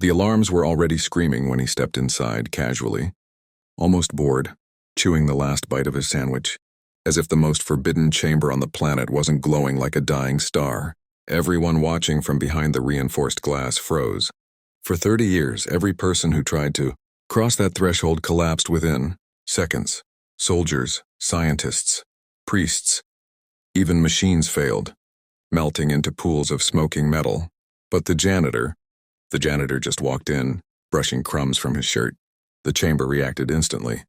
The alarms were already screaming when he stepped inside, casually, almost bored, chewing the last bite of his sandwich, as if the most forbidden chamber on the planet wasn't glowing like a dying star. Everyone watching from behind the reinforced glass froze. For 30 years, every person who tried to cross that threshold collapsed within seconds. Soldiers, scientists, priests, even machines failed, melting into pools of smoking metal. But the janitor just walked in, brushing crumbs from his shirt. The chamber reacted instantly.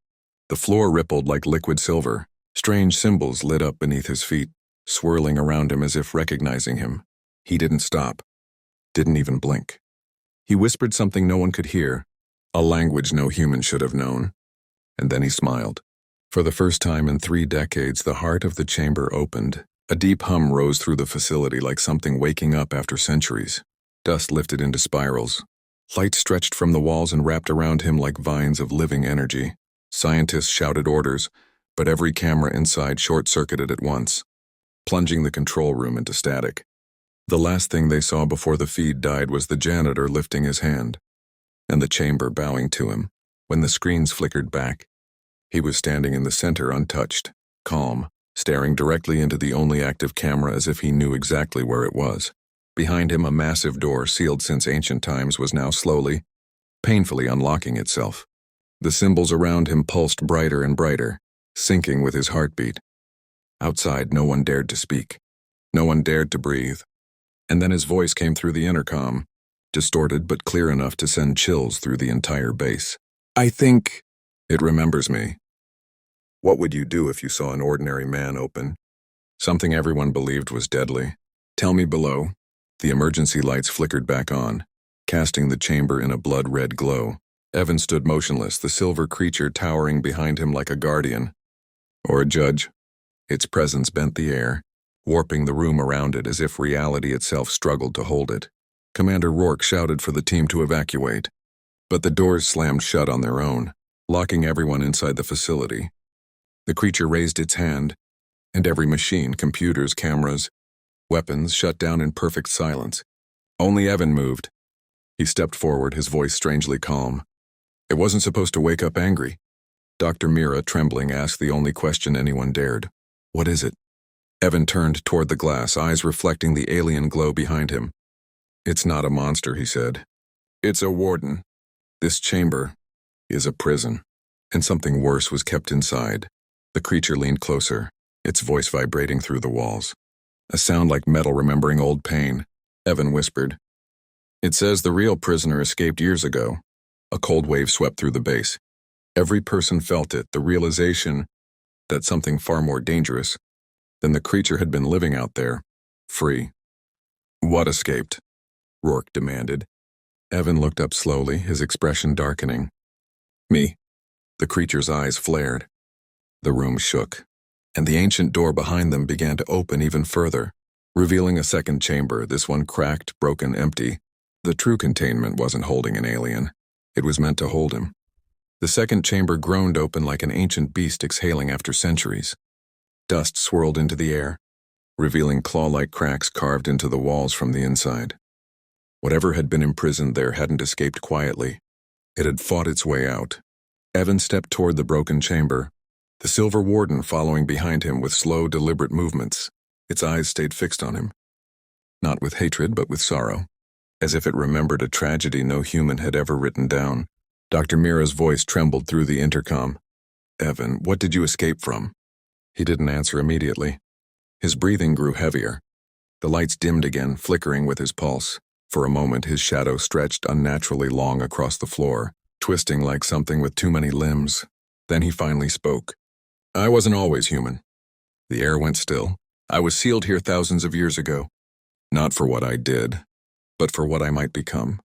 The floor rippled like liquid silver. Strange symbols lit up beneath his feet, swirling around him as if recognizing him. He didn't stop, didn't even blink. He whispered something no one could hear, a language no human should have known. And then he smiled. For the first time in 3 decades, the heart of the chamber opened. A deep hum rose through the facility like something waking up after centuries. Dust lifted into spirals. Light stretched from the walls and wrapped around him like vines of living energy. Scientists shouted orders, but every camera inside short-circuited at once, plunging the control room into static. The last thing they saw before the feed died was the janitor lifting his hand, and the chamber bowing to him. When the screens flickered back, he was standing in the center untouched, calm, staring directly into the only active camera as if he knew exactly where it was. Behind him, a massive door, sealed since ancient times, was now slowly, painfully unlocking itself. The symbols around him pulsed brighter and brighter, syncing with his heartbeat. Outside, no one dared to speak. No one dared to breathe. And then his voice came through the intercom, distorted but clear enough to send chills through the entire base. "I think it remembers me. What would you do if you saw an ordinary man open something everyone believed was deadly? Tell me below." The emergency lights flickered back on, casting the chamber in a blood-red glow. Evan stood motionless, the silver creature towering behind him like a guardian. Or a judge. Its presence bent the air, warping the room around it as if reality itself struggled to hold it. Commander Rourke shouted for the team to evacuate, but the doors slammed shut on their own, locking everyone inside the facility. The creature raised its hand, and every machine, computers, cameras, weapons, shut down in perfect silence. Only Evan moved. He stepped forward, his voice strangely calm. "It wasn't supposed to wake up angry." Dr. Mira, trembling, asked the only question anyone dared. "What is it?" Evan turned toward the glass, eyes reflecting the alien glow behind him. "It's not a monster," he said. "It's a warden. This chamber is a prison, and something worse was kept inside." The creature leaned closer, its voice vibrating through the walls. A sound like metal remembering old pain. Evan whispered, "It says the real prisoner escaped years ago." A cold wave swept through the base. Every person felt it, the realization that something far more dangerous than the creature had been living out there, free. "What escaped?" Rourke demanded. Evan looked up slowly, his expression darkening. "Me." The creature's eyes flared. The room shook, and the ancient door behind them began to open even further, revealing a second chamber, this one cracked, broken, empty. The true containment wasn't holding an alien. It was meant to hold him. The second chamber groaned open like an ancient beast exhaling after centuries. Dust swirled into the air, revealing claw-like cracks carved into the walls from the inside. Whatever had been imprisoned there hadn't escaped quietly. It had fought its way out. Evan stepped toward the broken chamber, the silver warden following behind him with slow, deliberate movements. Its eyes stayed fixed on him. Not with hatred, but with sorrow, as if it remembered a tragedy no human had ever written down. Dr. Mira's voice trembled through the intercom. "Evan, what did you escape from?" He didn't answer immediately. His breathing grew heavier. The lights dimmed again, flickering with his pulse. For a moment, his shadow stretched unnaturally long across the floor, twisting like something with too many limbs. Then he finally spoke. "I wasn't always human." The air went still. "I was sealed here thousands of years ago. Not for what I did, but for what I might become.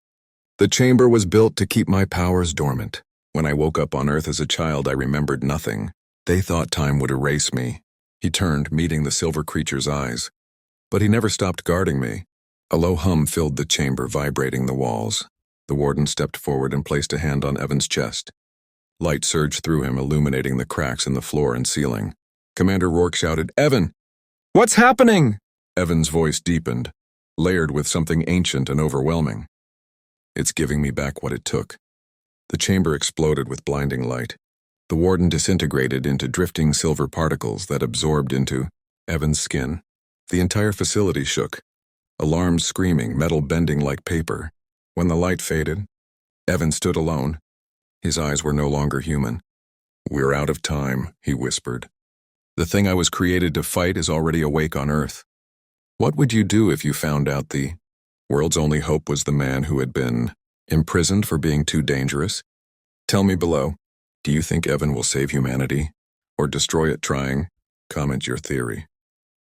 The chamber was built to keep my powers dormant. When I woke up on Earth as a child, I remembered nothing. They thought time would erase me." He turned, meeting the silver creature's eyes. But he never stopped guarding me. A low hum filled the chamber, vibrating the walls. The warden stepped forward and placed a hand on Evan's chest. Light surged through him, illuminating the cracks in the floor and ceiling. Commander Rourke shouted, "Evan! What's happening?" Evan's voice deepened, layered with something ancient and overwhelming. It's giving me back what it took. The chamber exploded with blinding light. The warden disintegrated into drifting silver particles that absorbed into Evan's skin. The entire facility shook, alarms screaming, metal bending like paper. When the light faded, Evan stood alone. His eyes were no longer human. "We're out of time," he whispered. "The thing I was created to fight is already awake on Earth. What would you do if you found out the world's only hope was the man who had been imprisoned for being too dangerous? Tell me below, do you think Evan will save humanity? Or destroy it trying? Comment your theory.